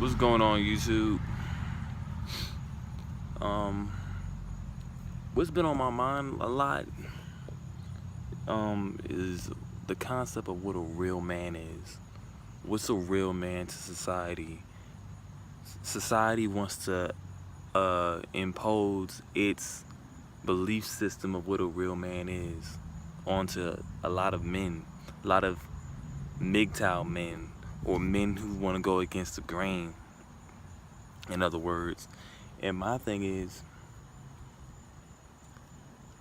What's going on, YouTube? What's been on my mind a lot is the concept of what a real man is. What's a real man to society? Society wants to impose its belief system of what a real man is onto a lot of men, a lot of MGTOW men, or men who want to go against the grain, in other words. And my thing is,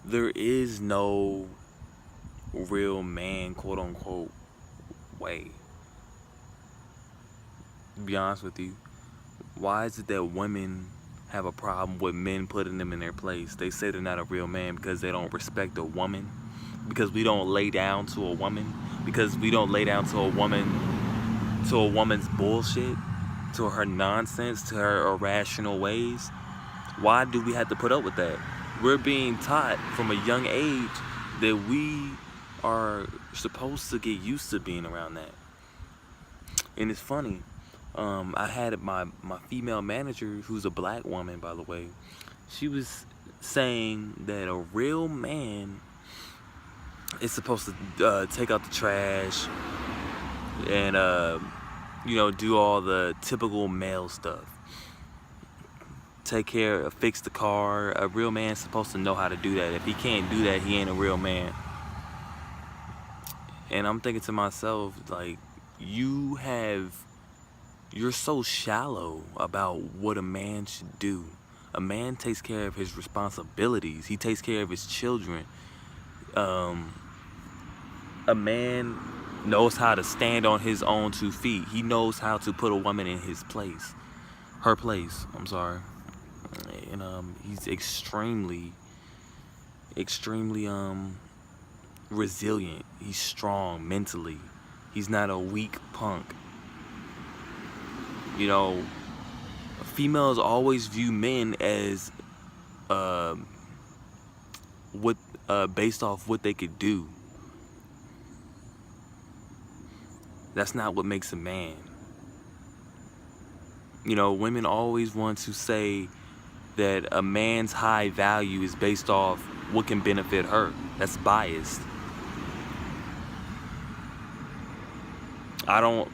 there is no real man, quote unquote, way. To be honest with you, why is it that women have a problem with men putting them in their place? They say they're not a real man because they don't respect a woman, because we don't lay down to a woman, because we don't lay down to a woman, to a woman's bullshit, to her nonsense, to her irrational ways. Why do we have to put up with that? We're being taught from a young age that we are supposed to get used to being around that. And it's funny, I had my female manager, who's a black woman, by the way. She was saying that a real man is supposed to take out the trash and do all the typical male stuff. Take care, fix the car. A real man's supposed to know how to do that. If he can't do that, he ain't a real man. And I'm thinking to myself, like, you're so shallow about what a man should do. A man takes care of his responsibilities. He takes care of his children. A man knows how to stand on his own 2 feet. He knows how to put a woman in his place. Her place, I'm sorry. And he's extremely resilient. He's strong mentally. He's not a weak punk. You know, females always view men as based off what they could do. That's not what makes a man. You know, women always want to say that a man's high value is based off what can benefit her. That's biased.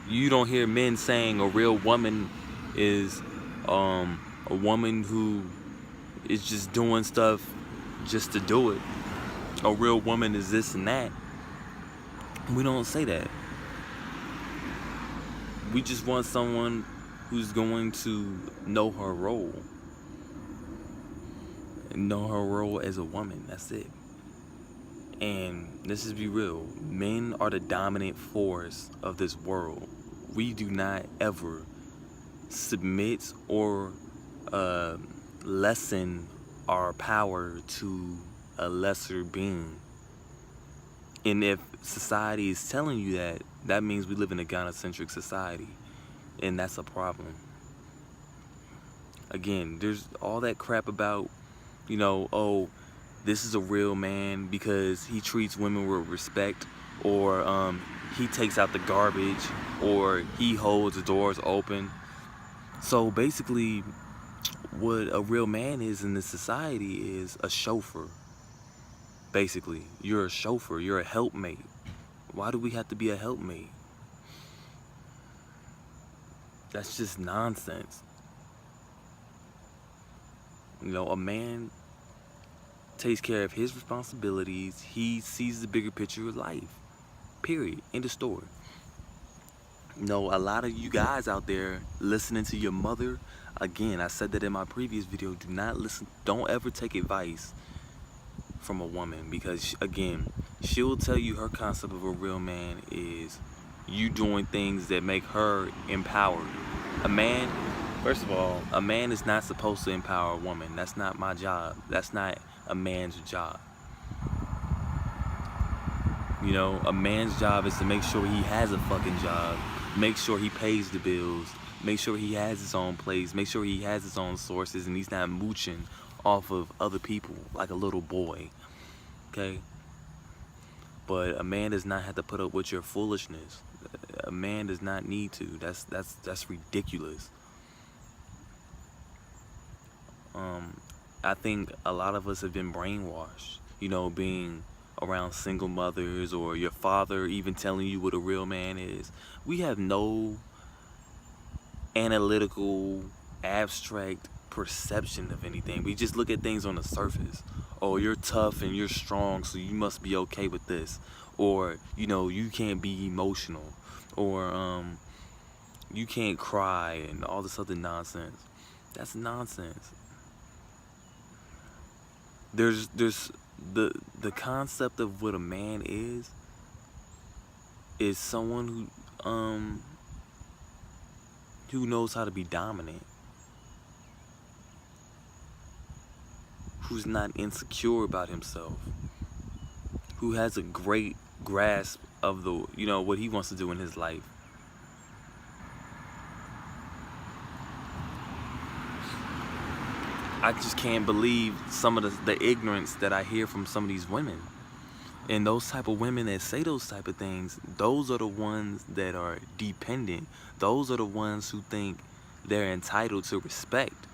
You don't hear men saying a real woman is a woman who is just doing stuff just to do it. A real woman is this and that. We don't say that. We just want someone who's going to know her role. And know her role as a woman. That's it. And let's just be real. Men are the dominant force of this world. We do not ever submit or lessen our power to a lesser being. And if society is telling you that, that means we live in a gynocentric society. And that's a problem. Again, there's all that crap about, oh, this is a real man because he treats women with respect, or he takes out the garbage, or he holds the doors open. So basically, what a real man is in this society is a chauffeur. Basically, you're a chauffeur, you're a helpmate. Why do we have to be a helpmate? That's just nonsense. A man takes care of his responsibilities. He sees the bigger picture of life. Period. End of story. A lot of you guys out there listening to your mother, again, I said that in my previous video, do not listen, don't ever take advice from a woman, because again, she'll tell you her concept of a real man is you doing things that make her empowered. A man, first of all, a man is not supposed to empower a woman. That's not my job. That's not a man's job. A man's job is to make sure he has a fucking job, make sure he pays the bills, make sure he has his own place, make sure he has his own sources, and he's not mooching off of other people like a little boy. Okay? But a man does not have to put up with your foolishness. A man does not need to. That's ridiculous. I think a lot of us have been brainwashed, you know, being around single mothers or your father even telling you what a real man is. We have no analytical, abstract perception of anything. We just look at things on the surface. Oh, you're tough and you're strong, so you must be okay with this. Or, you know, you can't be emotional. Or, you can't cry and all this other nonsense. That's nonsense. There's the concept of what a man is someone who knows how to be dominant, who's not insecure about himself, who has a great grasp of the, you know, what he wants to do in his life. I just can't believe some of the ignorance that I hear from some of these women. And those type of women that say those type of things, those are the ones that are dependent. Those are the ones who think they're entitled to respect.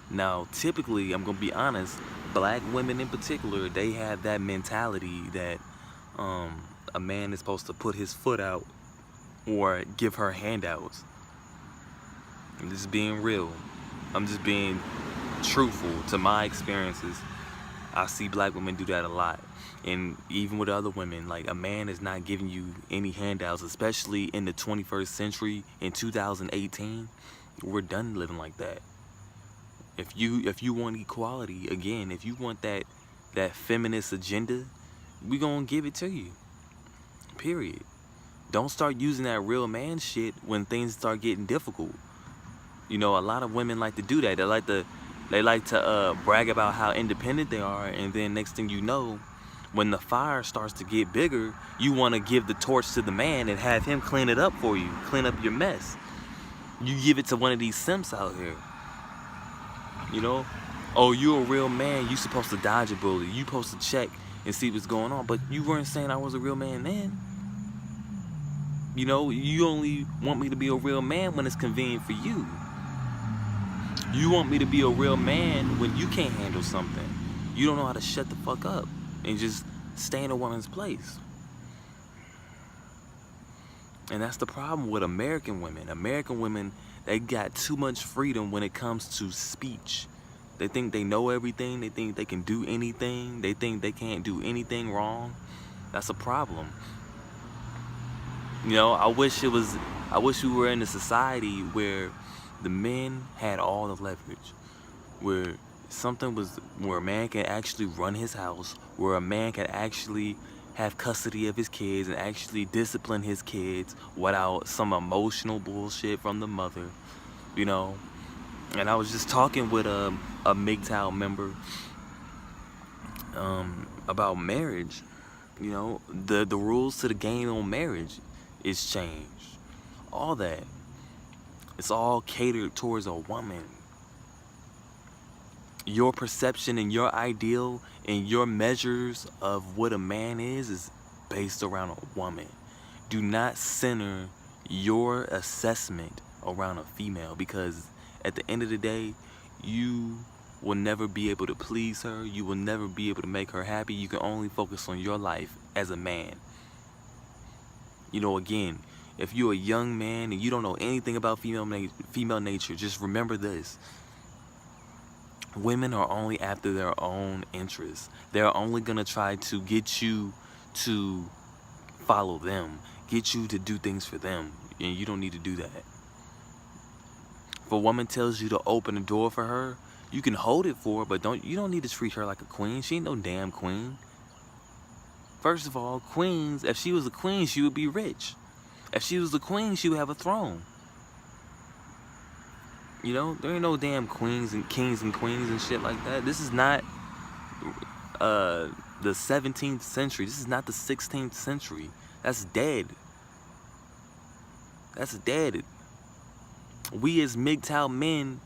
Now, typically, I'm going to be honest, black women in particular, they have that mentality that a man is supposed to put his foot out or give her handouts. I'm just being real. I'm just being truthful to my experiences. I see black women do that a lot. And even with other women, like, a man is not giving you any handouts, especially in the 21st century, in 2018. We're done living like that. If you want equality, again, if you want that feminist agenda, we gonna give it to you. Period. Don't start using that real man shit when things start getting difficult. You know, a lot of women like to do that. They like to brag about how independent they are, and then next thing you know, when the fire starts to get bigger, you want to give the torch to the man and have him clean it up for you, clean up your mess. You give it to one of these simps out here. You know, oh, you a real man, you supposed to dodge a bully, you supposed to check and see what's going on, but you weren't saying I was a real man then. You know, you only want me to be a real man when it's convenient for you. You want me to be a real man when you can't handle something. You don't know how to shut the fuck up and just stay in a woman's place. And that's the problem with American women. American women, they got too much freedom when it comes to speech. They think they know everything. They think they can do anything. They think they can't do anything wrong. That's a problem. You know, I wish we were in a society where the men had all the leverage, where a man can actually run his house, where a man can actually have custody of his kids and actually discipline his kids without some emotional bullshit from the mother, you know. And I was just talking with a MGTOW member about marriage. You know, the rules to the game on marriage is changed. All that. It's all catered towards a woman. Your perception and your ideal and your measures of what a man is based around a woman. Do not center your assessment around a female, because at the end of the day, you will never be able to please her. You will never be able to make her happy. You can only focus on your life as a man. You know, again, if you're a young man and you don't know anything about female nature, just remember this. Women are only after their own interests. They're only going to try to get you to follow them, get you to do things for them, and you don't need to do that. If a woman tells you to open the door for her, you can hold it for her, but you don't need to treat her like a queen. She ain't no damn queen. First of all, queens, if she was a queen, she would be rich. If she was a queen, she would have a throne. You know, there ain't no damn queens and kings and queens and shit like that. This is not the 17th century. This is not the 16th century. That's dead. That's dead. We as MGTOW men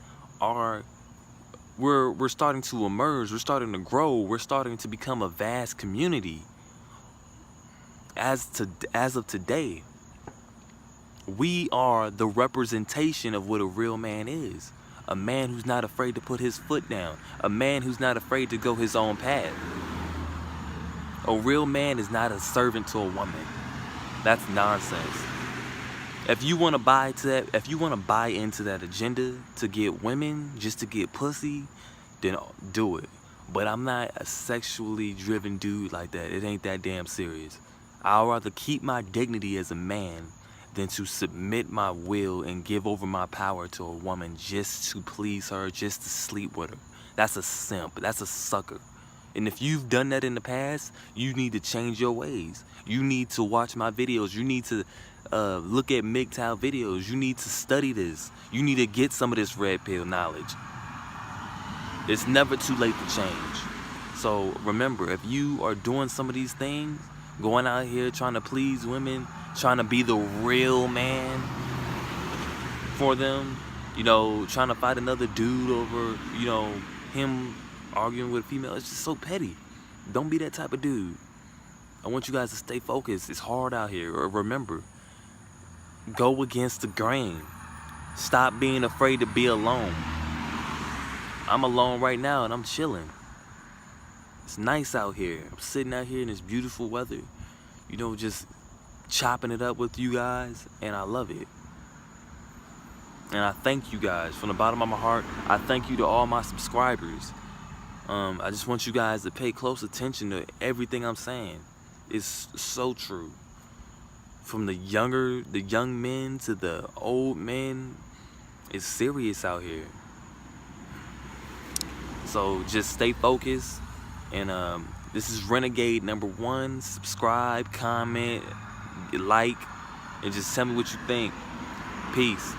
we're starting to emerge. We're starting to grow. We're starting to become a vast community. As of today, we are the representation of what a real man is. A man who's not afraid to put his foot down. A man who's not afraid to go his own path. A real man is not a servant to a woman. That's nonsense. If you want to buy into that agenda to get women, just to get pussy, then do it. But I'm not a sexually driven dude like that. It ain't that damn serious. I'd rather keep my dignity as a man than to submit my will and give over my power to a woman just to please her, just to sleep with her. That's a simp. That's a sucker. And if you've done that in the past, you need to change your ways. You need to watch my videos. You need to look at MGTOW videos. You need to study this. You need to get some of this red pill knowledge. It's never too late to change. So remember, if you are doing some of these things, going out here trying to please women, trying to be the real man for them, you know, trying to fight another dude over, you know, him arguing with a female, it's just so petty. Don't be that type of dude. I want you guys to stay focused. It's hard out here. Or remember, go against the grain. Stop being afraid to be alone. I'm alone right now and I'm chilling. It's nice out here. I'm sitting out here in this beautiful weather, you know, just chopping it up with you guys, and I love it. And I thank you guys from the bottom of my heart. I thank you to all my subscribers. I just want you guys to pay close attention to everything I'm saying. It's so true. From the young men to the old men, it's serious out here. So just stay focused. And this is Renegade #1. Subscribe, comment, like, and just tell me what you think. Peace.